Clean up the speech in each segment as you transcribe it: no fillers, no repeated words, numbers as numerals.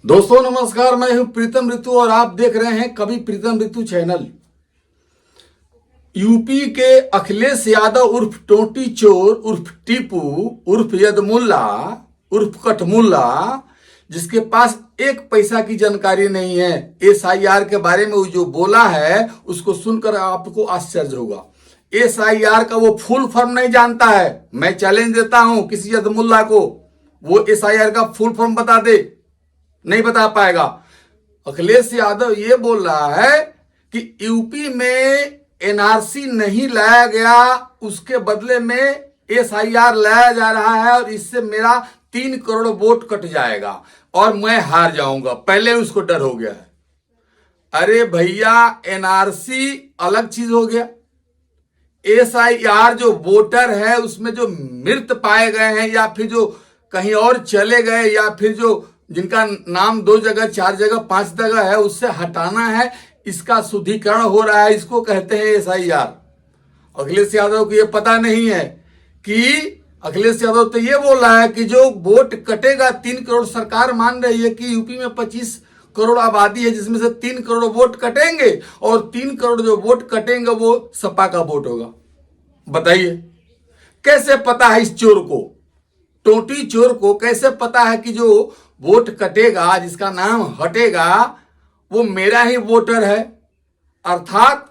दोस्तों नमस्कार, मैं हूं प्रीतम ऋतु और आप देख रहे हैं कभी प्रीतम ऋतु चैनल। यूपी के अखिलेश यादव उर्फ टोटी चोर उर्फ टीपू उर्फ यदमुल्ला उर्फ कठमुल्ला, जिसके पास एक पैसा की जानकारी नहीं है, एसआईआर के बारे में वो जो बोला है उसको सुनकर आपको आश्चर्य होगा। एसआईआर का वो फुल फॉर्म नहीं जानता है। मैं चैलेंज देता हूं किसी यदमुल्ला को, वो एसआईआर का फुल फॉर्म बता दे, नहीं बता पाएगा। अखिलेश यादव ये बोल रहा है कि यूपी में एनआरसी नहीं लाया गया, उसके बदले में एसआईआर लाया जा रहा है और इससे मेरा 3 करोड़ वोट कट जाएगा और मैं हार जाऊंगा। पहले उसको डर हो गया है। अरे भैया, एनआरसी अलग चीज हो गया। एसआईआर जो वोटर है उसमें जो मृत पाए गए हैं या फिर जो कहीं और चले गए या फिर जो जिनका नाम 2 जगह 4 जगह 5 जगह है, उससे हटाना है, इसका शुद्धिकरण हो रहा है, इसको कहते हैं एसआईआर। अखिलेश यादव को ये पता नहीं है कि अखिलेश यादव तो ये बोल रहा है कि जो वोट कटेगा 3 करोड़, सरकार मान रही है कि यूपी में 25 करोड़ आबादी है जिसमें से 3 करोड़ वोट कटेंगे और 3 करोड़ जो वोट कटेंगे वो सपा का वोट होगा। बताइए कैसे पता है इस चोर को, टोटी चोर को कैसे पता है कि जो वोट कटेगा, जिसका नाम हटेगा, वो मेरा ही वोटर है। अर्थात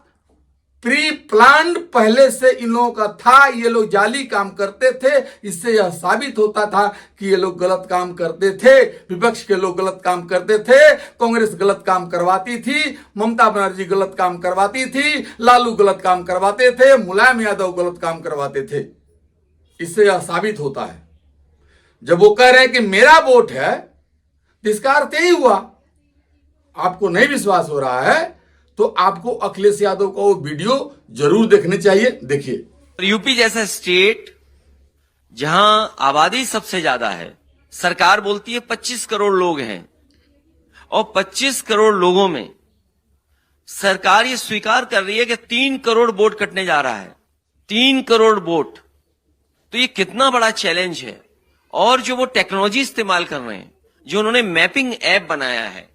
प्री प्लान्ड पहले से इन लोगों का था। ये लोग जाली काम करते थे, इससे यह साबित होता था कि ये लोग गलत काम करते थे, विपक्ष के लोग गलत काम करते थे, कांग्रेस गलत काम करवाती थी, ममता बनर्जी गलत काम करवाती थी, लालू गलत काम करवाते थे, मुलायम यादव गलत काम करवाते थे। इससे यह साबित होता है। जब वो कह रहे हैं कि मेरा वोट है, इसका अर्थ यही हुआ। आपको नहीं विश्वास हो रहा है तो आपको अखिलेश यादव का वो वीडियो जरूर देखने चाहिए। देखिए, यूपी जैसा स्टेट जहां आबादी सबसे ज्यादा है, सरकार बोलती है 25 करोड़ लोग हैं और 25 करोड़ लोगों में सरकार ये स्वीकार कर रही है कि 3 करोड़ वोट कटने जा रहा है। 3 करोड़ वोट, तो ये कितना बड़ा चैलेंज है। और जो वो टेक्नोलॉजी इस्तेमाल कर रहे हैं, जो उन्होंने मैपिंग ऐप बनाया है,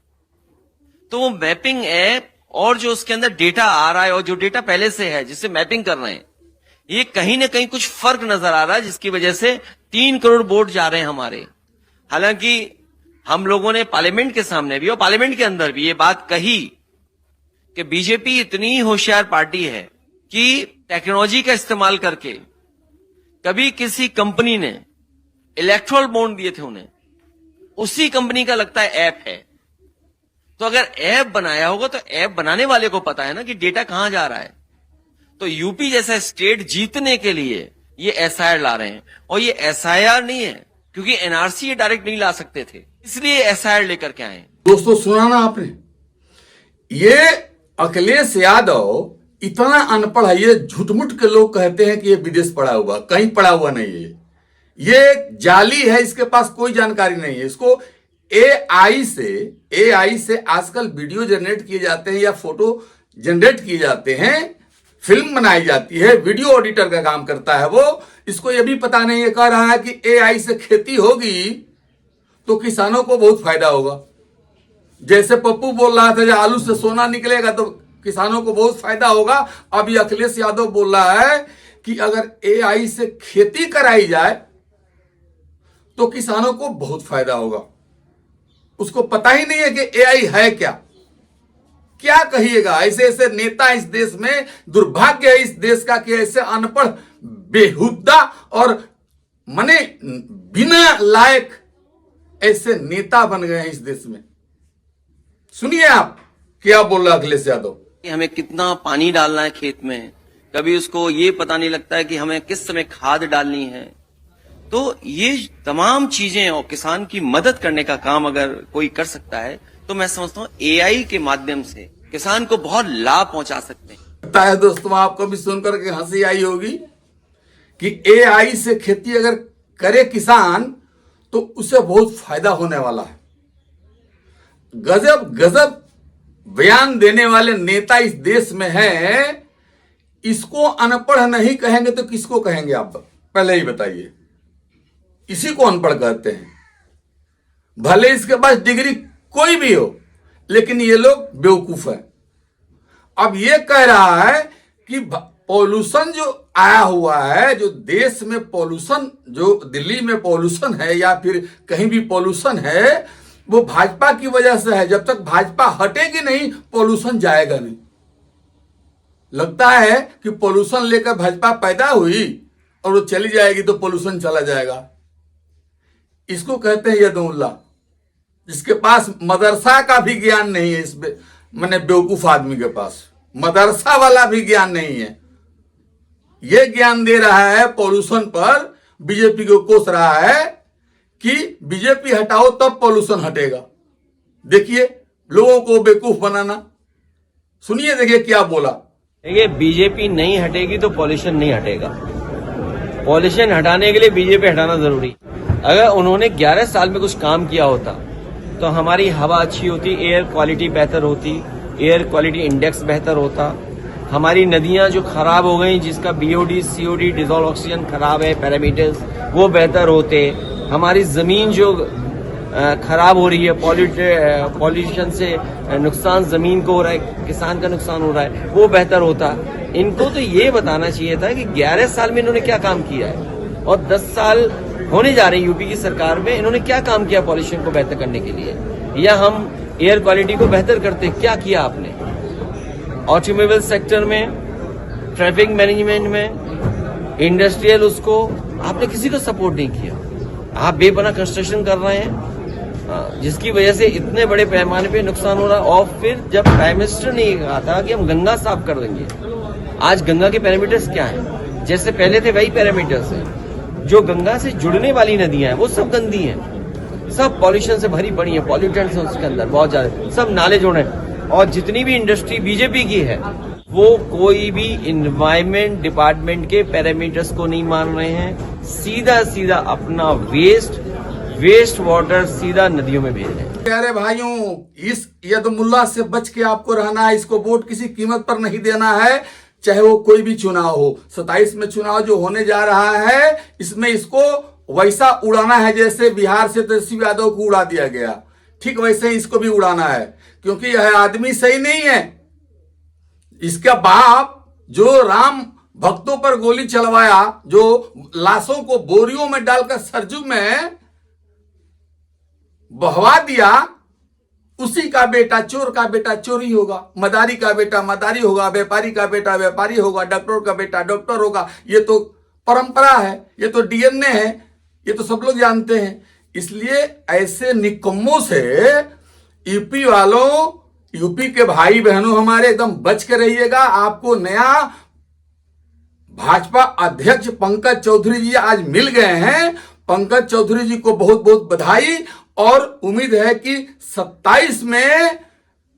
तो वो मैपिंग ऐप और जो उसके अंदर डेटा आ रहा है और जो डेटा पहले से है जिससे मैपिंग कर रहे हैं, ये कहीं ना कहीं कुछ फर्क नजर आ रहा है, जिसकी वजह से 3 करोड़ वोट जा रहे हैं हमारे। हालांकि हम लोगों ने पार्लियामेंट के सामने भी और पार्लियामेंट के अंदर भी ये बात कही कि बीजेपी इतनी होशियार पार्टी है कि टेक्नोलॉजी का इस्तेमाल करके कभी किसी कंपनी ने इलेक्ट्रल बॉन्ड दिए थे उन्हें, उसी कंपनी का लगता है ऐप है। तो अगर ऐप बनाया होगा तो ऐप बनाने वाले को पता है ना कि डेटा कहां जा रहा है। तो यूपी जैसा स्टेट जीतने के लिए ये एसआईआर ला रहे हैं, और ये एसआईआर नहीं है क्योंकि एनआरसी ये डायरेक्ट नहीं ला सकते थे, इसलिए एसआईआर लेकर के आए। दोस्तों सुना ना आपने, ये अखिलेश यादव इतना अनपढ़ है। ये झूठमुठ के लोग कहते हैं कि ये विदेश पढ़ा हुआ, कहीं पढ़ा हुआ नहीं है। ये जाली है, इसके पास कोई जानकारी नहीं है। इसको एआई से आजकल वीडियो जनरेट किए जाते हैं या फोटो जनरेट किए जाते हैं, फिल्म बनाई जाती है, वीडियो ऑडिटर का काम करता है वो। इसको ये भी पता नहीं है, कह रहा है कि एआई से खेती होगी तो किसानों को बहुत फायदा होगा। जैसे पप्पू बोल रहा था जब आलू से सोना निकलेगा तो किसानों को बहुत फायदा होगा, अभी अखिलेश यादव बोल रहा है कि अगर एआई से खेती कराई जाए तो किसानों को बहुत फायदा होगा। उसको पता ही नहीं है कि एआई है क्या। क्या कहिएगा, ऐसे ऐसे नेता इस देश में, दुर्भाग्य है इस देश का कि ऐसे अनपढ़, बेहुदा और मने बिना लायक ऐसे नेता बन गए हैं इस देश में। सुनिए आप क्या बोल रहा अखिलेश यादव। हमें कितना पानी डालना है खेत में, कभी उसको ये पता नहीं लगता है कि हमें किस समय खाद डालनी है। तो ये तमाम चीजें और किसान की मदद करने का काम अगर कोई कर सकता है तो मैं समझता हूं एआई के माध्यम से किसान को बहुत लाभ पहुंचा सकते हैं। लगता है दोस्तों आपको भी सुनकर के हंसी आई होगी कि एआई से खेती अगर करे किसान तो उसे बहुत फायदा होने वाला है। गजब गजब बयान देने वाले नेता इस देश में हैं। इसको अनपढ़ नहीं कहेंगे तो किसको कहेंगे आप पहले ही बताइए। इसी को अनपढ़ कहते हैं। भले इसके पास डिग्री कोई भी हो, लेकिन ये लोग बेवकूफ है। अब ये कह रहा है कि पॉल्यूशन जो आया हुआ है, जो देश में पॉल्यूशन, जो दिल्ली में पॉल्यूशन है या फिर कहीं भी पॉल्यूशन है, वो भाजपा की वजह से है। जब तक भाजपा हटेगी नहीं, पॉल्यूशन जाएगा नहीं। लगता है कि पॉल्यूशन लेकर भाजपा पैदा हुई और वो चली जाएगी तो पॉल्यूशन चला जाएगा। इसको कहते हैं यदमुल्ला, जिसके पास मदरसा का भी ज्ञान नहीं है। इस मैंने बेवकूफ आदमी के पास मदरसा वाला भी ज्ञान नहीं है। यह ज्ञान दे रहा है पॉल्यूशन पर, बीजेपी को कोस रहा है कि बीजेपी हटाओ तब पॉल्यूशन हटेगा। देखिए लोगों को बेवकूफ बनाना। सुनिए, देखिए क्या बोला। देखिए, बीजेपी नहीं हटेगी तो पॉल्यूशन नहीं हटेगा। पॉल्यूशन हटाने के लिए बीजेपी हटाना जरूरी। अगर उन्होंने 11 साल में कुछ काम किया होता तो हमारी हवा अच्छी होती, एयर क्वालिटी बेहतर होती, एयर क्वालिटी इंडेक्स बेहतर होता। हमारी नदियां जो खराब हो गई, जिसका बीओडी सीओडी डिजॉल्व ऑक्सीजन खराब है, पैरामीटर्स वो बेहतर होते। हमारी जमीन जो खराब हो रही है, पॉल्यूशन से नुकसान जमीन को हो रहा है, किसान का नुकसान हो रहा है, वो बेहतर होता। इनको तो ये बताना चाहिए था कि 11 साल में इन्होंने क्या काम किया है और 10 साल होने जा रहे हैं यूपी की सरकार में, इन्होंने क्या काम किया पॉल्यूशन को बेहतर करने के लिए, या हम एयर क्वालिटी को बेहतर करते। क्या किया आपने ऑटोमोबाइल सेक्टर में, ट्रैफिक मैनेजमेंट में, इंडस्ट्रियल, उसको आपने किसी को सपोर्ट नहीं किया। आप बेपना कंस्ट्रक्शन कर रहे हैं जिसकी वजह से इतने बड़े पैमाने पे नुकसान हो रहा है। और फिर जब प्राइम मिनिस्टर ने कहा था कि हम गंगा साफ कर देंगे, आज गंगा के पैरामीटर्स क्या हैं? जैसे पहले थे वही पैरामीटर्स हैं। जो गंगा से जुड़ने वाली नदियां हैं वो सब गंदी हैं, सब पॉल्यूशन से भरी पड़ी है, पॉल्यूटेंट्स हैं उसके अंदर बहुत ज्यादा, सब नाले जोड़े। और जितनी भी इंडस्ट्री बीजेपी की है वो कोई भी एनवायरमेंट डिपार्टमेंट के पैरामीटर्स को नहीं मान रहे हैं, सीधा सीधा अपना वेस्ट वाटर सीधा नदियों में भेज रहे हैं। प्यारे भाइयों, इस यदमुल्ला से बच के आपको रहना है। इसको वोट किसी कीमत पर नहीं देना है, चाहे वो कोई भी चुनाव हो। 27 में चुनाव जो होने जा रहा है, इसमें इसको वैसा उड़ाना है जैसे बिहार से तेजस्वी यादव को उड़ा दिया गया, ठीक वैसे ही इसको भी उड़ाना है। क्योंकि यह आदमी सही नहीं है। इसका बाप जो राम भक्तों पर गोली चलवाया, जो लाशों को बोरियों में डालकर सरजू में बहवा दिया, उसी का बेटा, चोर का बेटा चोरी होगा, मदारी का बेटा मदारी होगा, व्यापारी का बेटा व्यापारी होगा, डॉक्टर का बेटा डॉक्टर होगा। ये तो परंपरा है, ये तो डीएनए है, ये तो सब लोग जानते हैं। इसलिए ऐसे निकम्मों से यूपी वालों, यूपी के भाई बहनों हमारे, एकदम बच के रहिएगा। आपको नया भाजपा अध्यक्ष पंकज चौधरी जी आज मिल गए हैं। पंकज चौधरी जी को बहुत बहुत बधाई, और उम्मीद है कि 27 में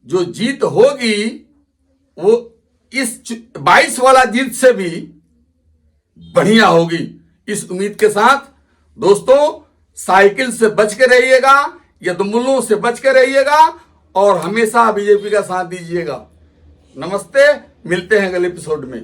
जो जीत होगी वो इस 22 वाला जीत से भी बढ़िया होगी। इस उम्मीद के साथ दोस्तों, साइकिल से बच के रहिएगा, यदमुल्लों से बच के रहिएगा और हमेशा बीजेपी का साथ दीजिएगा। नमस्ते, मिलते हैं अगले एपिसोड में।